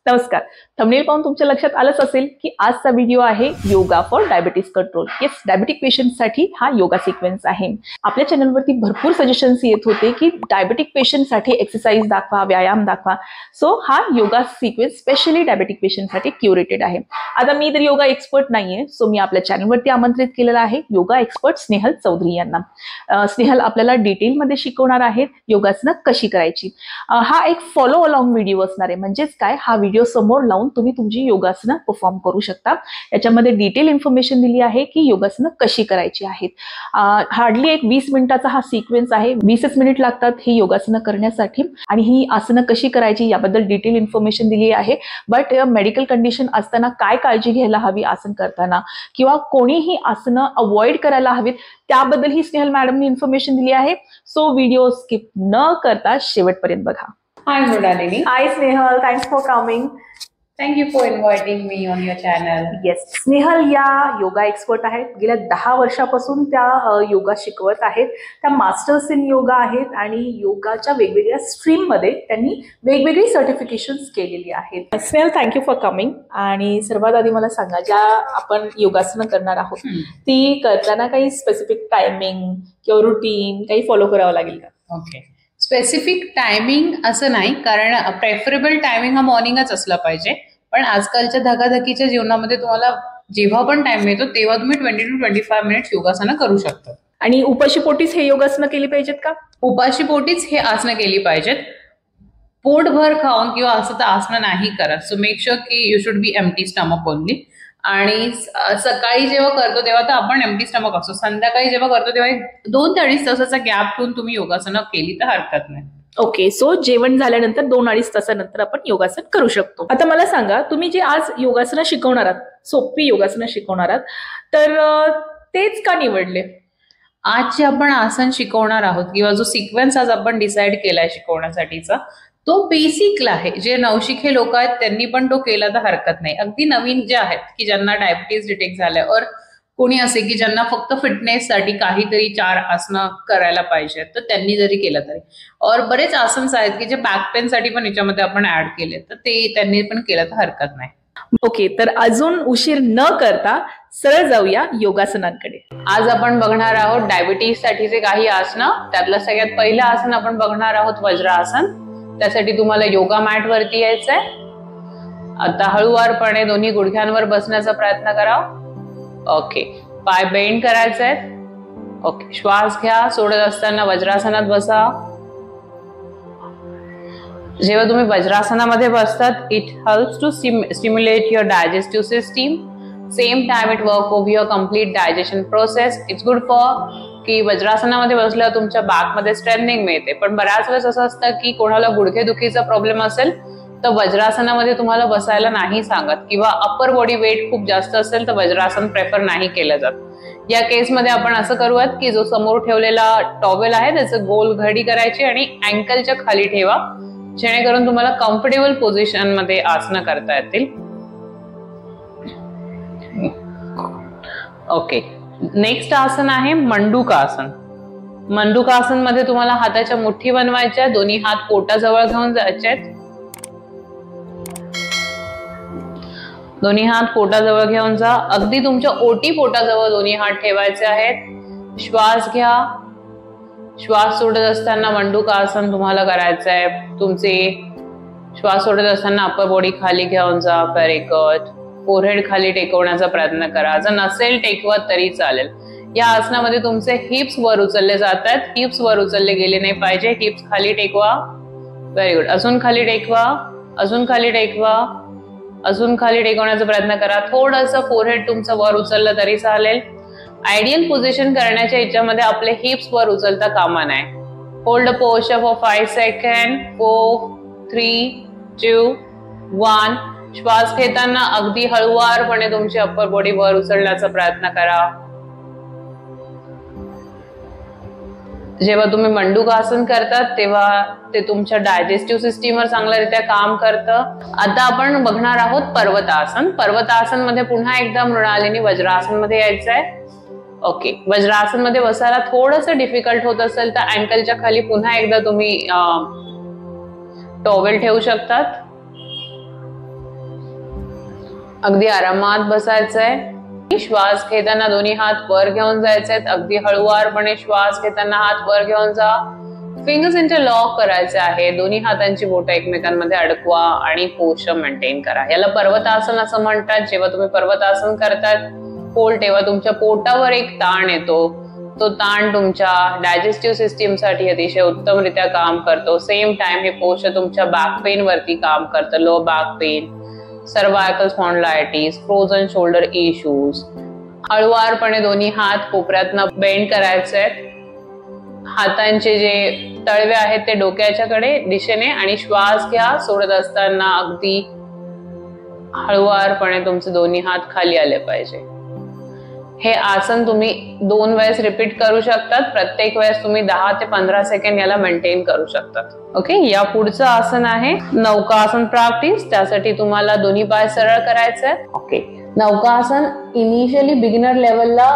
नमस्कार. थंबनेल पाहून तुमच्या लक्षात आलंच असेल की आजचा व्हिडिओ आहे yoga for diabetes control. Yes, diabetic पेशंटसाठी हा योगा सिक्वेन्स आहे. आपल्या चॅनलवरती भरपूर सजेशन्स येत होते की डायबिटिक पेशंटसाठी एक्सरसाइज दाखवा, व्यायाम दाखवा. सो हा योगा सिक्वेन्स स्पेशली डायबिटिक पेशंटसाठी क्युरेटेड आहे. आता मी तर योगा एक्सपर्ट नाहीये, सो मी आपल्या चॅनलवरती आमंत्रित केलेला आहे योगा एक्सपर्ट स्नेहल चौधरी यांना. स्नेहल आपल्याला डिटेलमध्ये शिकवणार आहेत योगासनं कशी करायची. हा एक फॉलो अलॉंग व्हिडिओ असणार आहे. म्हणजेच काय, हा व्हिडिओ समोर लावून तुम्ही तुमची योगासनं परफॉर्म करू शकता. याच्यामध्ये डिटेल इन्फॉर्मेशन दिली आहे की योगासनं कशी करायची आहेत. हार्डली एक 20 मिनिटाचा हा सिक्वेन्स आहे. 20च मिनिट लागतात ही योगासनं करण्यासाठी. आणि ही आसनं कशी करायची याबद्दल डिटेल इन्फॉर्मेशन दिली आहे. बट मेडिकल कंडिशन असताना काय काळजी घ्यायला हवी आसन करताना, किंवा कोणीही आसनं अवॉइड करायला हवीत त्याबद्दल ही स्नेहल मॅडमनी इन्फॉर्मेशन दिली आहे. सो व्हिडिओ स्किप न करता शेवटपर्यंत बघा. Hi Mridalini. Hi Snehal, thanks for coming. Thank you for inviting me on your channel. Yes, Snehal या योगा एक्सपर्ट आहेत. गेल्या 10 वर्षापासून त्या योगा शिकवत आहेत. त्या मास्टर्स इन योगा आहेत आणि योगाच्या वेगवेगळ्या स्ट्रीम मध्ये त्यांनी वेगवेगळी सर्टिफिकेशन्स केलेली आहेत. Snehal, thank you for coming. आणि सर्वात आधी मला सांगा, ज्या आपण योगासनं करणार आहोत ती करताना काही स्पेसिफिक टायमिंग किंवा रुटीन काही फॉलो करावं लागेल का? ओके, स्पेसिफिक टायमिंग असं नाही, कारण प्रेफरेबल टायमिंग हा मॉर्निंगच असला पाहिजे. पण आजकालच्या धकाधकीच्या जीवनामध्ये तुम्हाला जेव्हा पण टाइम मिळतो तेव्हा तुम्ही 20 to 25 मिनिट्स योगासनं करू शकता. आणि उपाशी पोटीच हे योगासनं केली पाहिजेत का? उपाशी पोटीच हे आसनं केली पाहिजेत. पोटभर खाऊन किंवा असं तर आसनं नाही करत. सो मेक शुअर की you should be empty stomach only. आणि सकाळी जेव्हा करतो तेव्हा तर आपण एम्प्टी स्टमक असतो. संध्याकाळी जेव्हा करतो तेव्हा 2 ते 2.5 तासाचा गॅप ठेवून तुम्ही योगासनं केली तर हरकत नाही. ओके, सो जेवण झाल्यानंतर 2-2.5 तासानंतर आपण योगासन करू शकतो. आता मला सांगा, तुम्ही जे आज योगासनं शिकवणार आहात, सोपी योगासनं शिकवणार आहात, तर तेच का निवडले? आज जे आपण आसन शिकवणार आहोत किंवा जो सिक्वेन्स आज आपण डिसाईड केलाय शिकवण्यासाठीचा, तो बेसिकला आहे. जे नवशिके लोक आहेत त्यांनी पण तो केला तर हरकत नाही. अगदी नवीन जे आहेत की ज्यांना डायबिटीज डिटेक्ट झालंय, और कोणी असे की ज्यांना फक्त फिटनेससाठी काहीतरी 4 आसनं करायला पाहिजे, तर त्यांनी जरी केलं तरी. और बरेच आसन्स आहेत की जे बॅक पेन साठी पण याच्यामध्ये आपण ऍड केले, तर ते त्यांनी पण केलं तर हरकत नाही. ओके, तर अजून उशीर न करता सरळ जाऊया योगासनांकडे. आज आपण बघणार आहोत डायबिटीज साठीचे काही आसनं. त्यातलं सगळ्यात पहिलं आसन आपण बघणार आहोत वज्रासन. त्यासाठी तुम्हाला योगा मॅट वरती यायचंय. आता हळूवारपणे दोन्ही गुडघ्यांवर बसण्याचा प्रयत्न करा. ओके, पाय बेंड करायचे आहेत. ओके, श्वास घ्या. सोडत असताना वज्रासनात बसा. जेव्हा तुम्ही वज्रासनामध्ये बसतात, it helps to stimulate your digestive system. Same time it work over your complete digestion process. It's good for की वज्रासनामध्ये बसल्यावर तुमच्या बॅकमध्ये स्ट्रेंथनिंग मिळते. पण बऱ्याच वेळेस असं असतं की कोणाला गुडघेदुखीचा प्रॉब्लेम असेल तर वज्रासनामध्ये तुम्हाला बसायला नाही सांगत, किंवा अप्पर बॉडी वेट खूप जास्त असेल तर वज्रासन प्रेफर नाही केलं जात. या केसमध्ये आपण असं करूयात की जो समोर ठेवलेला टॉवेल आहे त्याचं गोल घडी करायची आणि अँकलच्या खाली ठेवा, जेणेकरून तुम्हाला कम्फर्टेबल पोझिशन मध्ये आसनं करता येतील. ओके, नेक्स्ट आसन आहे मंडूकासन. मंडूकासन मध्ये तुम्हाला हाताच्या मुठ्ठी बनवायच्या, दोन्ही हात पोटाजवळ घेऊन जायचे आहेत. दोन्ही हात पोटाजवळ घेऊन जा. अगदी तुमच्या ओटी पोटाजवळ दोन्ही हात ठेवायचे आहेत. श्वास घ्या. श्वास सोडत असताना मंडूकासन तुम्हाला करायचं आहे. तुमचे श्वास सोडत असताना अप्पर बॉडी खाली घेऊन जा. Very good. फोरहेड खाली टेकवण्याचा प्रयत्न करा. जर नसेल टेकवत तरी चालेल. या आसनामध्ये तुमचे हिप्स वर उचलले जातात. हिप्स वर उचलले गेले नाही पाहिजे. हिप्स खाली टेकवा. Very good. अजून खाली टेकवा. अजून खाली टेकवा. अजून खाली टेकवण्याचा प्रयत्न करा. थोडंसं फोरहेड तुमचं वर उचललं तरी चालेल. आयडियल पोझिशन करण्याच्या याच्यामध्ये आपले हिप्स वर उचलता कामा नये. Hold a posture for 5 second. 4, 3, 2, 1. श्वास घेताना अगदी हळुवारपणे तुमची अप्पर बॉडी वर उचलण्याचा प्रयत्न करा. जेव्हा तुम्ही मंडूकासन करतात तेव्हा ते तुमच्या डायजेस्टिव्ह सिस्टीमवर चांगल्यारीत्या काम करतं. आता आपण बघणार आहोत पर्वतासन. पर्वतासन मध्ये पुन्हा एकदा मृणालिनी वज्रासन मध्ये यायचंय. ओके, वज्रासन मध्ये बसायला थोडंसं डिफिकल्ट होत असेल तर अँकलच्या खाली पुन्हा एकदा तुम्ही टॉवेल ठेवू शकतात. अगदी आरामात बसायचंय। श्वास घेताना दोन्ही हात वर घेऊन जायचे, अगदी हळूवारपणे श्वास घेताना हात वर घेऊन जा। फिंगर्स इंटरलॉक करायचे आहे, दोन्ही हातांची बोटं एकमेकांमध्ये अडकवा आणि पोश्चर मेंटेन करा। याला पर्वतासन असं म्हणतात। जेव्हा तुम्ही पर्वतासन करतात होल्ड, तेव्हा तुमच्या पोटावर एक ताण येतो, तो ताण तुमच्या डायजेस्टिव्ह सिस्टीमसाठी अतिशय उत्तमरित्या काम करतो। सेम टाइम हे पोश्चर तुमच्या बॅक पेन वरती काम करतं, low back pain, cervical spondylitis, frozen shoulder issues. हळूवारपणे दोन्ही हात कोपऱ्यातनं बेंड करायचे आहेत, हातांचे जे तळवे आहेत ते डोक्याच्याकडे दिशेने, आणि श्वास घ्या। सोडत असताना अगदी हळूवारपणे तुमचे दोन्ही हात खाली आले पाहिजे। हे आसन तुम्ही 2 वेळेस रिपीट करू शकतात, प्रत्येक वेळेस तुम्ही 10 ते 15 सेकंड याला मेंटेन करू शकतात। ओके, या पुढचं आसन आहे नौकासन प्रॅक्टिस। त्यासाठी तुम्हाला दोन्ही पाय सरळ करायचे। ओके, नौकासन इनिशियली बिगिनर लेवलला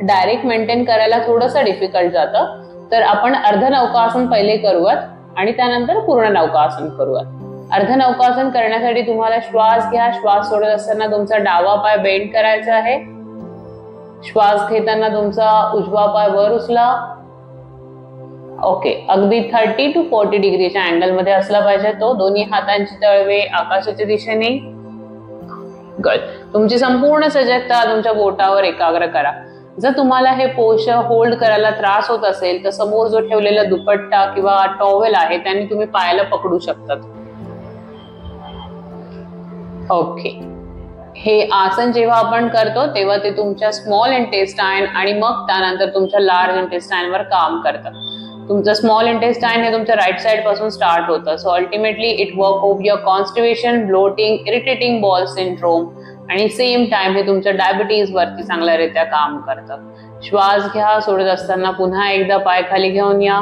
डायरेक्ट मेंटेन करायला थोडंसं डिफिकल्ट जातं, तर आपण अर्ध नौकासन पहिले करूयात आणि त्यानंतर पूर्ण नौकासन करूयात। अर्ध नौकासन करण्यासाठी तुम्हाला श्वास घ्या, श्वास सोडत असताना तुमचा डावा पाय बेंड करायचा आहे, श्वास घेताना तुमचा उजवा पाय वर उचला। ओके, अगदी 30 to 40 डिग्रीच्या अँगल मध्ये असला पाहिजे तो, दोन्ही हातांची तळवे आकाशाच्या दिशेने। गुड, तुमची संपूर्ण सजगता तुमच्या बोटावर एकाग्र करा। जर तुम्हाला हे पोश्चर होल्ड करायला त्रास होत असेल तर समोर जो ठेवलेला दुपट्टा किंवा टॉवेल आहे त्याने तुम्ही पायाला पकडू शकतात। ओके, हे आसन जेव्हा आपण करतो तेव्हा ते तुमच्या स्मॉल इंटेस्टाइन आणि मग त्यानंतर तुमच्या लार्ज इंटेस्टाइन वर काम करतात। तुमचं स्मॉल इंटेस्टाइन हे तुमच्या राईट साइड पासून स्टार्ट होतं, so ultimately it work over your constipation, bloating, irritating bowel syndrome, आणि सेम टाइम हे तुमच्या डायबिटीज वरती चांगल्यारीत्या काम करतं। श्वास घ्या, सोडत असताना पुन्हा एकदा पाय खाली घेऊन या,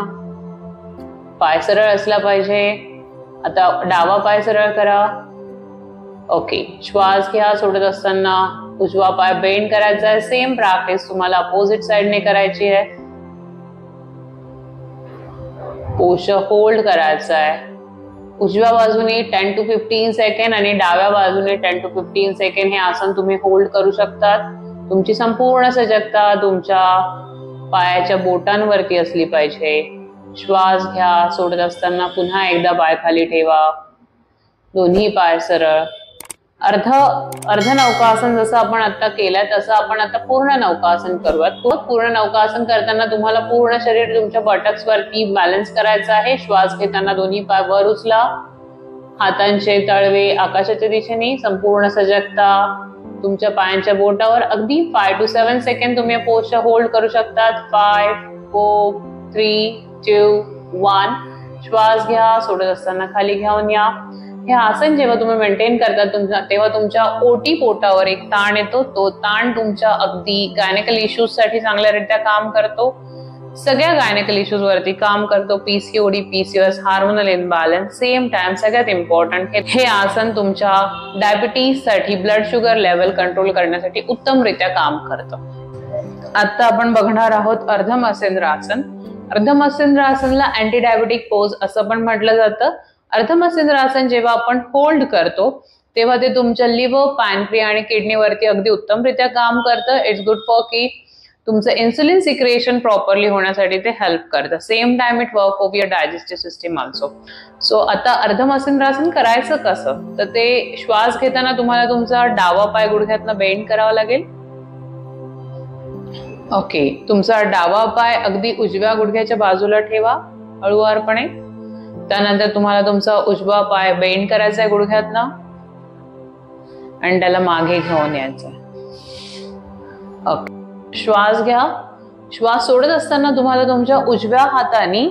पाय सरळ असला पाहिजे। आता डावा पाय सरळ करा। ओके, श्वास घ्या, सोडत असताना उजवा पाय बेंड करायचा आहे। सेम प्रॅक्टिस तुम्हाला अपोजिट साइडने करायची आहे। पोश्चर होल्ड करायचा आहे, उजव्या बाजूने 10 to 15 सेकंड आणि डाव्या बाजूने 10 to 15 सेकंड हे आसन तुम्ही होल्ड करू शकतात। तुमची संपूर्ण सजगता तुमच्या पायाच्या बोटांवरती असली पाहिजे। श्वास घ्या, सोडत असताना पुन्हा एकदा पाय खाली ठेवा, दोन्ही पाय सरळ। अर्ध नौकासन जसं आपण आता केलंय तसं आपण आता पूर्ण नौकासन करूयात। पूर्ण नौकासन करताना तुम्हाला पूर्ण शरीर तुमच्या बटक्स वरती बॅलन्स करायचं आहे। श्वास घेताना दोन्ही पाय वर उचला, हातांचे तळवे आकाशाच्या दिशेने, संपूर्ण सजगता तुमच्या पायांच्या बोटावर। अगदी 5 to 7 सेकंड तुम्ही पोश्चर होल्ड करू शकतात। 5, 4, 3, 2, 1। श्वास घ्या, सोडत असताना खाली घेऊन या। हे आसन जेव्हा तुम्ही मेंटेन करता तेव्हा तुमच्या ओटी पोटावर एक ताण येतो, तो ताण तुमच्या अगदी गायनेकल इश्यूज साठी चांगल्यारीत्या काम करतो, सगळ्या गायनेकल इश्यूज वरती काम करतो। PCOD, PCOS, hormonal imbalance, same time सगळ्यात इम्पॉर्टंट हे आसन तुमच्या डायबिटीज साठी, ब्लड शुगर लेवल कंट्रोल करण्यासाठी उत्तमरित्या काम करतं। आता आपण बघणार आहोत अर्ध मत्स्येंद्र आसन। अर्ध मत्स्येंद्र आसनला अँटी डायबिटिक पोज असं पण म्हटलं जातं। अर्ध मत्स्येंद्र आसन जेव्हा आपण होल्ड करतो तेव्हा ते तुमच्या लिव्हर, पॅनक्रिया आणि किडनीवरती अगदी उत्तमरित्या काम करतं। इट्स गुड फॉर की तुमचं इन्सुलिन सिक्रेशन प्रॉपरली होण्यासाठी ते हेल्प करतं। Same time it work over your digestive system also. So आता अर्ध मत्स्येंद्र आसन करायचं कसं, तर ते श्वास घेताना तुम्हाला तुमचा डावा पाय गुडघ्यातनं बेंड करावा लागेल। ओके, तुमचा डावा पाय अगदी उजव्या गुडघ्याच्या बाजूला ठेवा हळूवारपणे। त्यानंतर तुम्हाला तुमचा उजवा पाय बेंड करायचा आहे गुडघ्यातनं आणि त्याला मागे घेऊन यायचं आहे। ओके, श्वास घ्या, श्वास सोडत असताना तुम्हाला तुमच्या उजव्या हाताने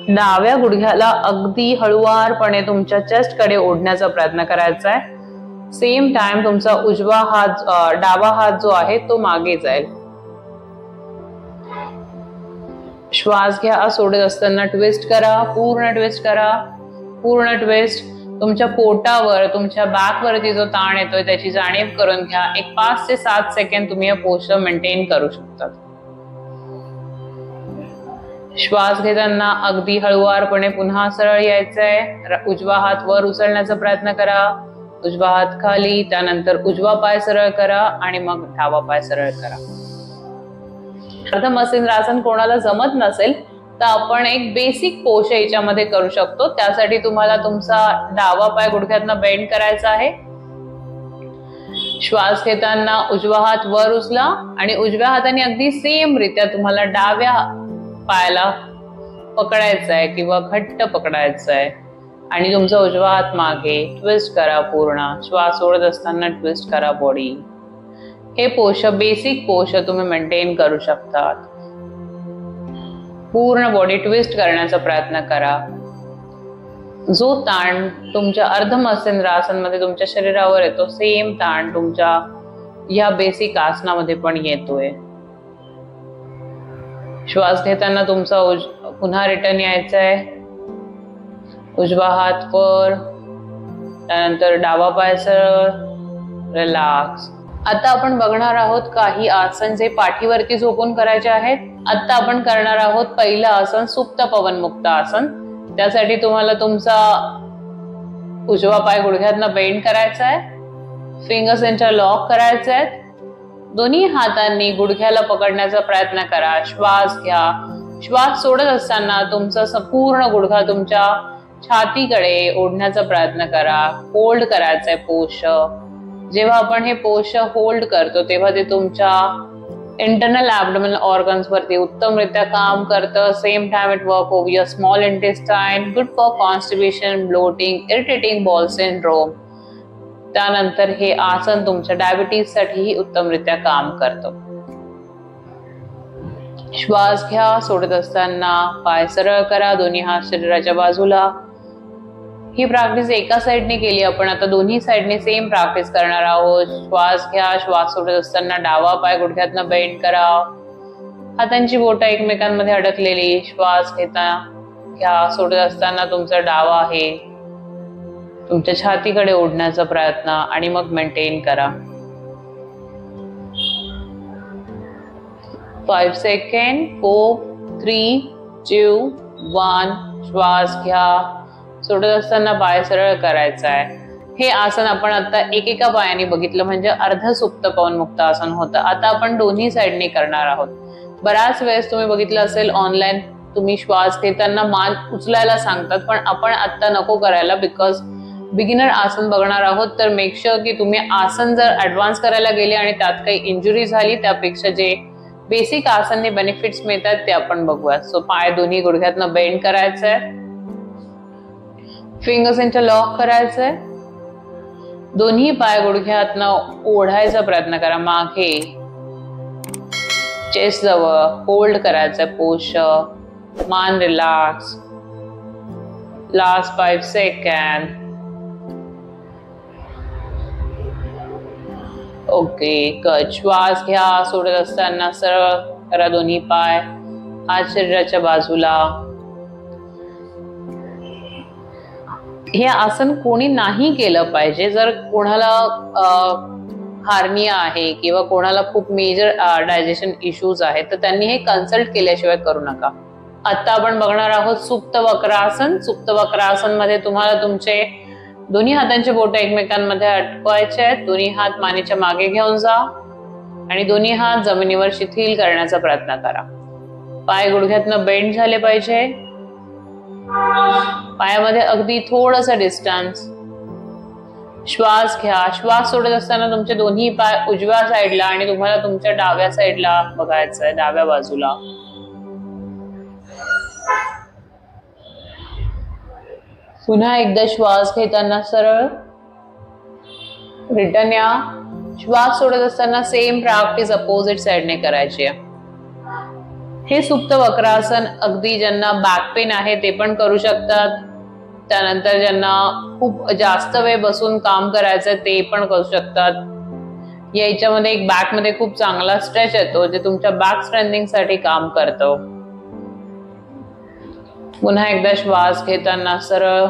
डाव्या गुडघ्याला अगदी हळूवारपणे तुमच्या चेस्ट कडे ओढण्याचा प्रयत्न करायचा आहे। सेम टाइम तुमचा डावा हात जो आहे तो मागे जाईल। श्वास घ्या, सोडत असताना ट्विस्ट करा, पूर्ण ट्विस्ट करा, पूर्ण ट्विस्ट। तुमच्या पोटावर, तुमच्या बॅक वरती जो ताण येतोय त्याची जाणीव करून घ्या। एक 5 ते 7 सेकंड तुम्ही हे पोश्चर मेंटेन करू शकता। श्वास घेताना अगदी हळूवारपणे पुन्हा सरळ यायचंय, उजवा हात वर उचलण्याचा प्रयत्न करा, उजवा हात खाली, त्यानंतर उजवा पाय सरळ करा आणि मग डावा पाय सरळ करा. अर्ध मत्स्येंद्रासन कोणाला जमत नसेल तर आपण एक बेसिक पोज याच्यामध्ये करू शकतो. त्यासाठी तुम्हाला तुमचा डावा पाय गुडघ्यातनं बेंड करायचा आहे. श्वास घेताना उजवा हात वर उचला आणि उजव्या हाताने अगदी सेम रित्या तुम्हाला डाव्या पायाला पकडायचा आहे किंवा घट्ट पकडायचा आहे आणि तुमचा उजवा हात मागे ट्विस्ट करा. पूर्ण श्वास सोडत असताना ट्विस्ट करा बॉडी. हे पोश्चर बेसिक पोश्चर तुम्ही मेंटेन करू शकतात. पूर्ण बॉडी ट्विस्ट करण्याचा प्रयत्न करा. जो ताण तुमच्या अर्ध मत्स्येंद्रासन मध्ये तुमच्या शरीरावर येतो सेम ताण तुमच्या या बेसिक आसनामध्ये पण येतोय. श्वास घेताना तुमचा पुन्हा रिटर्न यायचा आहे. उजवा हात वर, त्यानंतर डावा पाय सरळ, रिलॅक्स. आता आपण बघणार आहोत काही आसन जे पाठीवरती झोपून करायचे आहेत. आता आपण करणार आहोत पहिलं आसन सुप्त पवनमुक्त आसन. त्यासाठी तुम्हाला तुमचा उजवा पाय गुडघ्यातनं बेंड करायचा आहे. फिंगर्स यांच्या लॉक करायचे आहेत. दोन्ही हातांनी गुडघ्याला पकडण्याचा प्रयत्न करा. श्वास घ्या. श्वास सोडत असताना तुमचा संपूर्ण गुडघा तुमच्या छातीकडे ओढण्याचा प्रयत्न करा. होल्ड करायचंय पोश्चर. जेव्हा आपण हे पोश्चर होल्ड करतो तेव्हा ते तुमच्या इंटरनल ॲब्डोमिनल ऑर्गन्स वरती उत्तमरित्या काम करतं. Same time it work over your small intestine, good for constipation, bloating, irritating bowel syndrome. त्यानंतर हे आसन तुमच्या डायबिटीज साठीही उत्तमरित्या काम करतं. श्वास घ्या. सोडत असताना पाय सरळ करा. दोन्ही हात शरीराच्या बाजूला. ही प्रॅक्टिस एका साइडने केली आपण. आता दोन्ही साइडने सेम प्रॅक्टिस करणार आहोत. श्वास घ्या. श्वास सोडत असताना डावा पाय गुडघ्यातनं बेंड करा. हातांची बोटं एकमेकांमध्ये अडकलेली. श्वास घ्या. सोडत असताना तुमचा डावा आहे तुमच्या छातीकडे ओढण्याचा प्रयत्न आणि मग मेंटेन करा. 5 सेकंड. 4, 3, 2, 1. श्वास घ्या. सोडत असताना पाय सरळ करायचा आहे. हे आसन आपण आता एकेका पायाने बघितलं म्हणजे अर्ध सुप्त पवनमुक्त आसन होतं. आता आपण दोन्ही साइडने करणार आहोत. बऱ्याच वेळेस तुम्ही बघितलं असेल ऑनलाईन तुम्ही श्वास घेताना मान उचलायला सांगतात, पण आपण आता नको करायला बिकॉज बिगिनर आसन बघणार आहोत. तर मेक शुअर की तुम्ही आसन जर ऍडव्हान्स करायला गेले आणि त्यात काही इंजुरी झाली त्यापेक्षा जे बेसिक आसनने बेनिफिट्स मिळतात ते आपण बघूया. सो पाय दोन्ही गुडघ्यातनं बेंड करायचंय. फिंगर्स यांच्या लॉक करायचंय. दोन्ही पाय गुडघ्यातनं ओढायचा प्रयत्न करा मागे. चेस्ट जवळ होल्ड करायचंय पोश्चर. मान relax. Last 5 second. Okay good. श्वास घ्या. सोडत असताना सरळ करा दोन्ही पाय. हात शरीराच्या बाजूला. हे आसन कोणी नाही केलं पाहिजे. जर कोणाला हार्निया आहे किंवा कोणाला खूप मेजर डायजेशन इश्यूज आहेत तर त्यांनी हे कन्सल्ट केल्याशिवाय करू नका. आता आपण बघणार आहोत सुप्त वक्रासन. सुप्त वक्रासन मध्ये तुम्हाला तुमचे दोन्ही हातांचे बोट एकमेकांमध्ये अटकवायचे आहेत. दोन्ही हात मानेच्या मागे घेऊन जा आणि दोन्ही हात जमिनीवर शिथिल करण्याचा प्रयत्न करा. पाय गुडघ्यातनं बेंड झाले पाहिजे. पायामध्ये अगदी थोडंसं डिस्टन्स. श्वास घ्या. श्वास सोडत असताना तुमचे दोन्ही पाय उजव्या साईडला आणि तुम्हाला तुमच्या डाव्या साईडला बघायचंय, डाव्या बाजूला. पुन्हा एकदा श्वास घेताना सरळ रिटर्न या. श्वास सोडत असताना सेम प्रॅक्टिस अपोजिट साइडने करायची आहे. हे सुप्त वक्रासन अगदी ज्यांना बॅक पेन आहे ते पण करू शकतात. त्यानंतर ज्यांना खूप जास्त वेळ बसून काम करायचं ते पण करू शकतात. याच्यामध्ये एक बॅक मध्ये खूप चांगला स्ट्रेच येतो जे तुमच्या बॅक स्ट्रेंथिंग साठी काम करतो. पुन्हा एकदा श्वास घेताना सरळ.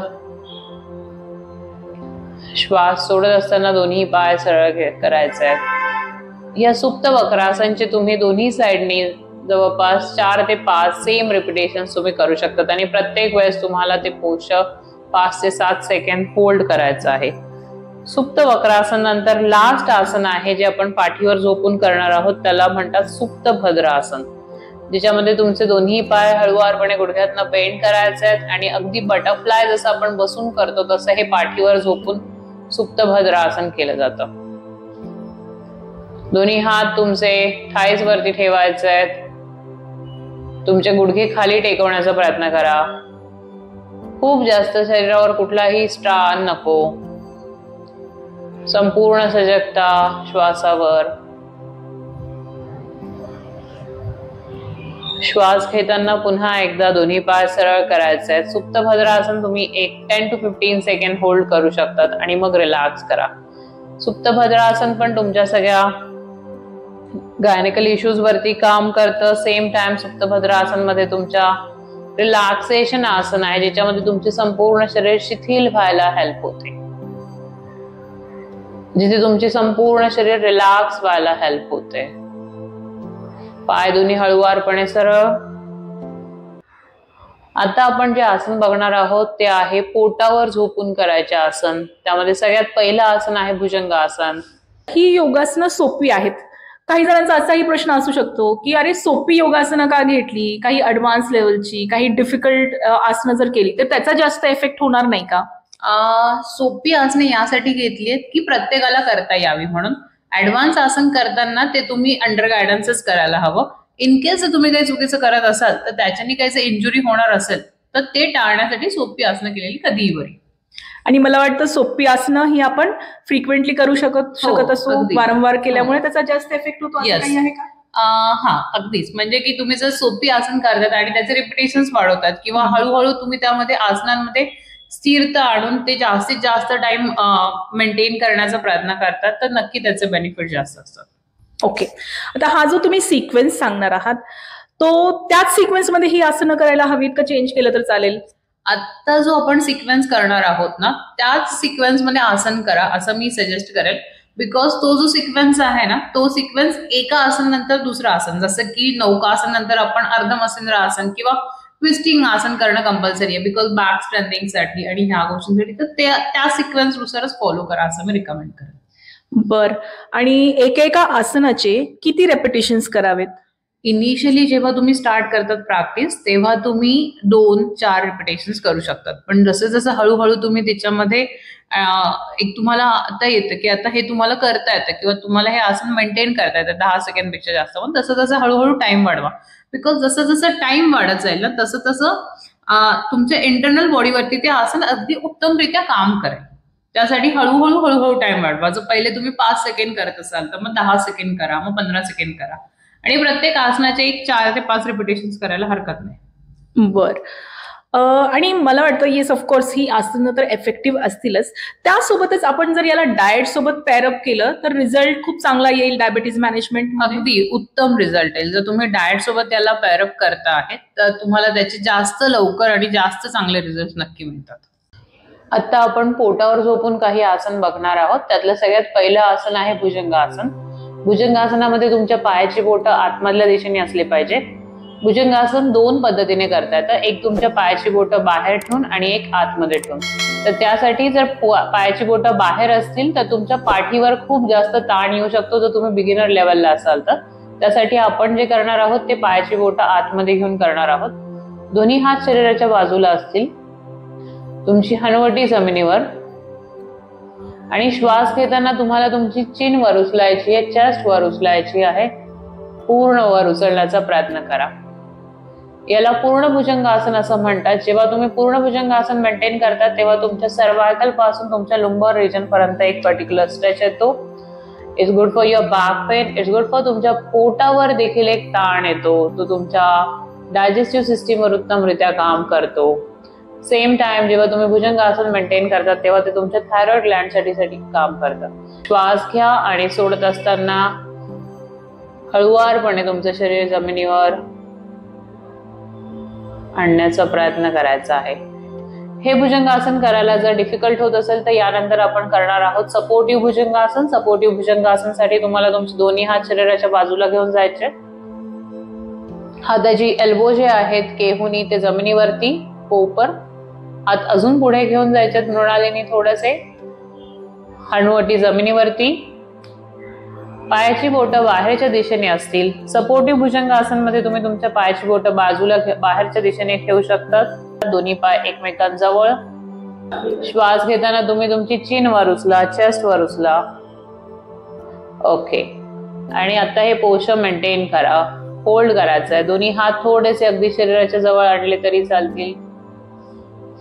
श्वास सोडत असताना दोन्ही पाय सरळ करायचे. या सुप्त वक्रासनचे तुम्ही दोन्ही साइडनी जवळपास 4 ते 5 सेम रिपिटेशन तुम्ही करू शकतात आणि प्रत्येक वेळेस तुम्हाला ते पोश्चर 5 ते 7 सेकंड होल्ड करायचं आहे. सुप्त वक्रासन नंतर लास्ट आसन आहे जे आपण पाठीवर झोपून करणार आहोत, त्याला म्हणतात सुप्त भद्रासन, ज्याच्यामध्ये तुमचे दोन्ही पाय हळुवारपणे गुडघ्यातनं बेंड करायचे आहेत आणि अगदी बटरफ्लाय जसं आपण बसून करतो तसं हे पाठीवर झोपून सुप्त भद्रासन केलं जातं. दोन्ही हात तुमचे थाईज वरती ठेवायचे आहेत. तुमचे गुडघे खाली टेकवण्याचा प्रयत्न करा. खूप जास्त शरीरावर कुठलाही स्ट्रान नको. संपूर्ण सजगता श्वासावर. श्वास घेताना पुन्हा एकदा दोन्ही पाय सरळ करायचे आहेत. सुप्त भद्रासन तुम्ही 10 to 15 सेकंड होल्ड करू शकतात आणि मग रिलॅक्स करा. सुप्त भद्रासन पण तुमच्या सगळ्या गायनेकल इश्यूज वरती काम करतं. सेम टाइम सुप्त भद्रासन मध्ये तुमच्या रिलॅक्सेशन आसन आहे, ज्याच्यामध्ये तुमचे संपूर्ण शरीर शिथिल व्हायला हेल्प होते, जिथे तुमचे संपूर्ण शरीर रिलॅक्स व्हायला हेल्प होते. पाय दोन्ही हळुवारपणे सरळ. आता आपण जे आसन बघणार आहोत ते आहे पोटावर झोपून करायचे आसन. त्यामध्ये सगळ्यात पहिलं आसन आहे भुजंगासन. ही योगासनं सोपी आहेत. काही जणांचा असाही प्रश्न असू शकतो की अरे सोपी योगासनं का घेतली, काही ऍडव्हान्स लेवलची, काही डिफिकल्ट आसनं जर केली तर त्याचा जास्त इफेक्ट होणार नाही का? सोपी आसने यासाठी घेतली आहेत की प्रत्येकाला करता यावी म्हणून. ऍडव्हान्स आसन करताना ते तुम्ही अंडर गायडन्सच करायला हवं. इन केस जर तुम्ही काही चुकीचं करत असाल तर त्याच्याने काही इंजुरी होणार असेल तर ते टाळण्यासाठी सोपी आसनं केलेली कधीही बरी. आणि मला वाटतं सोपी आसनं ही आपण फ्रिक्वेंटली करू शकत असो, वारंवार केल्यामुळे त्याचा जास्त इफेक्ट होतो असं काही आहे का? हा, अगदीच. म्हणजे की तुम्ही जर सोपी आसन करतात आणि त्याचे रिपिटेशन्स वाढवतात किंवा हळूहळू तुम्ही त्यामध्ये आसनांमध्ये स्थिरता आणून ते जास्तीत जास्त टाइम मेंटेन करण्याचा प्रयत्न करतात तर नक्की त्याचे बेनिफिट जास्त असतात. ओके. आता हा जो तुम्ही सिक्वेन्स सांगणार आहात तो त्याच सिक्वेन्स मध्ये ही आसनं करायला हवीत का चेंज केलं तर चालेल? आता जो आपण सिक्वेन्स करणार आहोत ना त्याच सिक्वेन्स मध्ये आसन करा असं मी सजेस्ट करेल. बिकॉज तो जो सिक्वेन्स आहे ना तो सिक्वेन्स एका आसन नंतर दुसरं आसन, जसं की नौकासन नंतर आपण अर्धमसेंद्र आसन किंवा ट्विस्टिंग आसन करणं कंपल्सरी आहे बिकॉज बॅक स्ट्रेंथिंग साठी आणि ह्या गोष्टींसाठी. तर त्या सिक्वेन्स नुसारच फॉलो करा असं मी रिकमेंड करेन. बर. आणि एकेका आसनाचे किती रेपिटेशन्स करावेत? इनिशियली जेव्हा तुम्ही स्टार्ट करतात प्रॅक्टिस तेव्हा तुम्ही 2-4 रिपिटेशन्स करू शकतात. पण जसं जसं हळूहळू तुम्ही त्याच्यामध्ये एक तुम्हाला आता येतं की आता हे तुम्हाला करता येतं किंवा तुम्हाला हे आसन मेंटेन करता येतं 10 सेकंडपेक्षा जास्त, पण तसं तसं हळूहळू टाइम वाढवा. बिकॉज जसं जसं टाइम वाढत जाईल ना तसं तसं तुमच्या इंटरनल बॉडीवरती ते आसन अगदी उत्तमरित्या काम करेल. त्यासाठी हळूहळू टाइम वाढवा. जर पहिले तुम्ही 5 सेकंड करत असाल तर मग 10 सेकंड करा, मग 15 सेकंड करा आणि प्रत्येक आसनाचे 4 ते 5 रिपिटेशन्स करायला हरकत नाही. बर. आणि मला वाटतं येस ऑफकोर्स ही आसनं तर इफेक्टिव्ह असतीलच, त्यासोबतच आपण जर याला डाएट सोबत पेअरअप केलं तर रिझल्ट खूप चांगला येईल डायबिटीज मॅनेजमेंट. अगदी उत्तम रिझल्ट येईल. जर तुम्ही डाएट सोबत याला पेअरअप करता आहेत तर तुम्हाला त्याचे जास्त लवकर आणि जास्त चांगले रिझल्ट नक्की मिळतात. आता आपण पोटावर झोपून काही आसन बघणार आहोत. त्यातलं सगळ्यात पहिलं आसन आहे भुजंगासन. भुजंगासनामध्ये तुमच्या पायाची बोटं आतमधल्या दिशेने असले पाहिजे. भुजंगासन 2 पद्धतीने करता येतं. एक तुमच्या पायाची बोटं बाहेर ठेवून आणि एक आतमध्ये ठेवून. तर त्यासाठी जर पायाची बोटं बाहेर असतील तर तुमच्या पाठीवर खूप जास्त ताण येऊ शकतो जर तुम्ही बिगिनर लेवलला असाल तर. त्यासाठी आपण जे करणार आहोत ते पायाची बोटं आतमध्ये घेऊन करणार आहोत. दोन्ही हात शरीराच्या बाजूला असतील. तुमची हनवटी जमिनीवर आणि श्वास घेताना तुम्हाला तुमची चिन वर उचलायची आहे, चेस्ट वर उचलायची आहे. पूर्ण वर उचलण्याचा प्रयत्न करा. याला पूर्ण भुजंगासन असं म्हणतात. जेव्हा तुम्ही पूर्ण भुजंगासन मेंटेन करतात तेव्हा तुमच्या सर्वायकल पासून तुमच्या लुंबर रिजन पर्यंत एक पर्टिक्युलर स्ट्रेच येतो. It's good for your back pain. It's good for तुमच्या पोटावर देखील एक ताण येतो. तो तुमच्या डायजेस्टिव्ह सिस्टीमवर उत्तमरित्या काम करतो. सेम टाइम जेव्हा तुम्ही भुजंगासन मेंटेन करतात तेव्हा ते तुमच्या थायरॉइड ग्लँड साठी काम करतात. श्वास घ्या आणि सोडत असताना हळुवारपणे तुमचं शरीर जमिनीवर आणण्याचा प्रयत्न करायचा आहे. हे भुजंगासन करायला जर डिफिकल्ट होत असेल तर यानंतर आपण करणार आहोत सपोर्टिव्ह भुजंगासन. सपोर्टिव्ह भुजंगासनसाठी तुम्हाला तुमचे दोन्ही हात शरीराच्या बाजूला घेऊन जायचे. हाताची एल्बो जे आहेत केहुनी ते जमिनीवरती पोपर. हात अजून पुढे घेऊन जायचे मृणालीने थोडेसे. हनुवटी जमिनीवरती, पायाची बोटं बाहेरच्या दिशेने असतील. सपोर्टिव्ह भुजंगासन मध्ये तुम्ही तुमच्या पायाची बोटं बाजूला बाहेरच्या दिशेने ठेवू शकतात. दोन्ही पाय एकमेकांजवळ. श्वास घेताना तुम्ही तुमची चिन वर उचला, चेस्ट वर उचला. ओके. आणि आता हे पोश्चर मेंटेन करा. होल्ड करायचं आहे. दोन्ही हात थोडेसे अगदी शरीराच्या जवळ आणले तरी चालतील.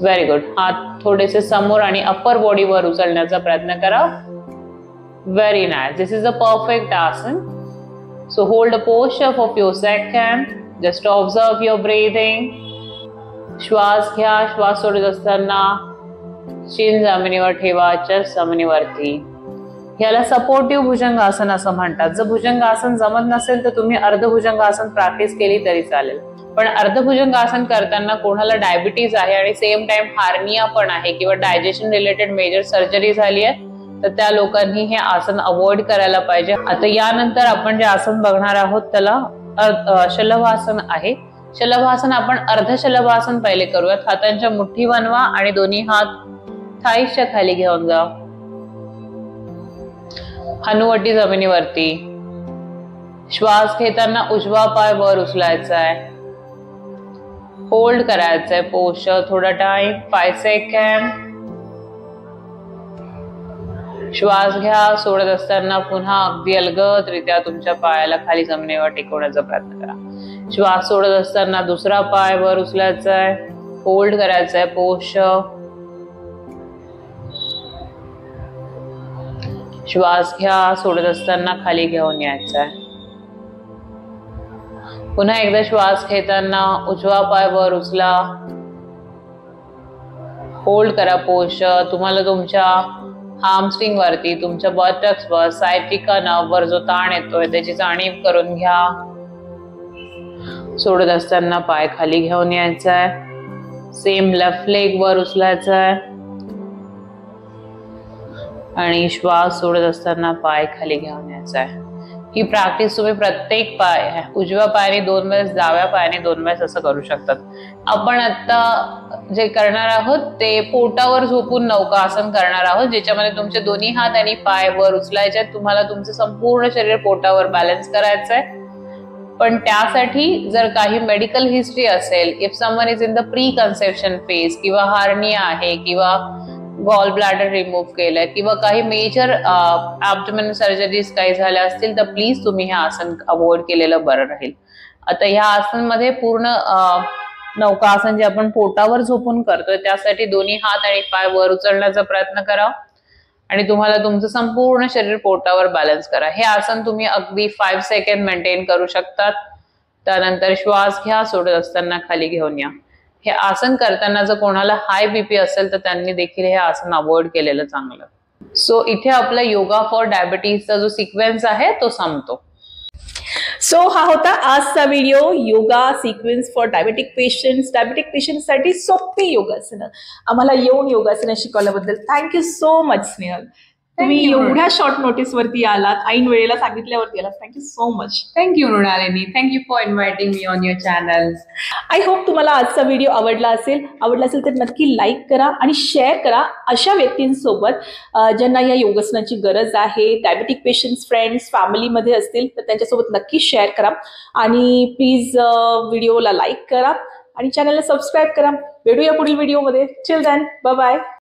Very good. हात थोडेसे समोर आणि अप्पर बॉडी वर उचलण्याचा प्रयत्न करा. Very nice. This is a perfect asan. So hold a posture for few second. Just observe your breathing. श्वास घ्या. श्वास सोडत असताना चिन जमिनीवर ठेवा, चेस्ट जमिनीवरती. याला सपोर्टिव्ह भुजंगासन असं म्हणतात. जर भुजंगासन जमत नसेल तर तुम्ही अर्धभुजंगासन प्रॅक्टिस केली तरी चालेल. पण अर्धभुजंगासन करताना कोणाला डायबिटीज आहे आणि सेम टाइम हार्निया पण आहे किंवा डायजेशन रिलेटेड मेजर सर्जरी झाली आहे तर त्या लोकांनी हे आसन अवॉइड करायला पाहिजे. आता यानंतर आपण जे आसन बघणार आहोत त्याला शलभासन आहे. शलभासन आपण अर्धशलभासन पहिले करूयात. हातांच्या मुठ्ठी बनवा आणि दोन्ही हात थाईच्या खाली घेऊन जा. हनुवटी जमिनीवरती. श्वास घेताना उजवा पाय वर उचलायचा आहे. होल्ड करायचंय पोस्चर थोडा टाइम, 5 सेकंड. श्वास घ्या. सोडत असताना पुन्हा अगदी अलगदरित्या तुमच्या पायाला खाली जमिनीवर टेकवण्याचा प्रयत्न करा. श्वास सोडत असताना दुसरा पाय वर उचलायचा आहे. होल्ड करायचंय पोस्चर. श्वास घ्या. सोडत असताना खाली घेऊन यायचा आहे. पुन्हा एकदा श्वास घेताना उजवा पाय वर उचला. होल्ड करा पोस्चर. तुम्हाला तुमच्या हार्मस्ट्रिंग वरती, तुमच्या बटक्स वर, सायटिका नर्व्हवर जो ताण येतोय त्याची जाणीव करून घ्या. सोडत असताना पाय खाली घेऊन यायचा आहे. सेम लेफ्ट लेग वर उचलायचा आहे आणि श्वास सोडत असताना पाय खाली घेऊन यायचा आहे. ही प्रॅक्टिस तुम्ही प्रत्येक पाय, उजव्या पायाने 2 वेळेस, डाव्या पायाने 2 वेळेस असं करू शकतात. आपण आता जे करणार आहोत ते पोटावर झोपून नौकासन करणार आहोत, ज्याच्यामध्ये तुमचे दोन्ही हात आणि पाय वर उचलायचे. तुम्हाला तुमचं संपूर्ण शरीर पोटावर बॅलन्स करायचंय. पण त्यासाठी जर काही मेडिकल हिस्ट्री असेल, if someone is in the pre conception phase किंवा हार्निया आहे किंवा गॉल ब्लॅडर रिमूव्ह केलंय किंवा काही मेजर ॲब्डोमेन सर्जरीज काही झाल्या असतील तर प्लीज तुम्ही हे आसन अवॉइड केलेलं बरं राहील. आता ह्या आसनमध्ये पूर्ण नौकासन जे आपण पोटावर झोपून करतोय त्यासाठी दोन्ही हात आणि पाय वर उचलण्याचा प्रयत्न करा आणि तुम्हाला तुमचं संपूर्ण शरीर पोटावर बॅलन्स करा. हे आसन तुम्ही अगदी 5 सेकंड मेंटेन करू शकतात. त्यानंतर श्वास घ्या. सोडत असताना खाली घेऊन या. हे आसन करताना जर कोणाला हाय बीपी असेल तर त्यांनी देखील हे आसन अवॉइड केलेलं चांगलं. सो इथे आपला योगा फॉर डायबिटीजचा जो सिक्वेन्स आहे तो संपतो. सो हा होता आजचा video, yoga sequence for diabetic patients. Diabetic पेशंट्ससाठी सोपी योगासनं आम्हाला येऊन योगासनं शिकवल्याबद्दल थँक्यू सो मच स्नेहल. तुम्ही एवढ्या शॉर्ट नोटीस वरती आलात, ऐन वेळेला सांगितल्यावरती आलात. Thank you so much. Thank you Mrinalini. Thank you for inviting me on your channel. I hope तुम्हाला आजचा व्हिडिओ आवडला असेल तर नक्की लाईक करा आणि शेअर करा अशा व्यक्तींसोबत ज्यांना या योगासनाची गरज आहे. डायबेटिक पेशंट्स, फ्रेंड्स, फॅमिलीमध्ये असतील तर त्यांच्यासोबत नक्की शेअर करा आणि प्लीज व्हिडिओला लाईक करा आणि चॅनलला सबस्क्राईब करा. भेटूया पुढील व्हिडिओमध्ये. Till then, bye bye.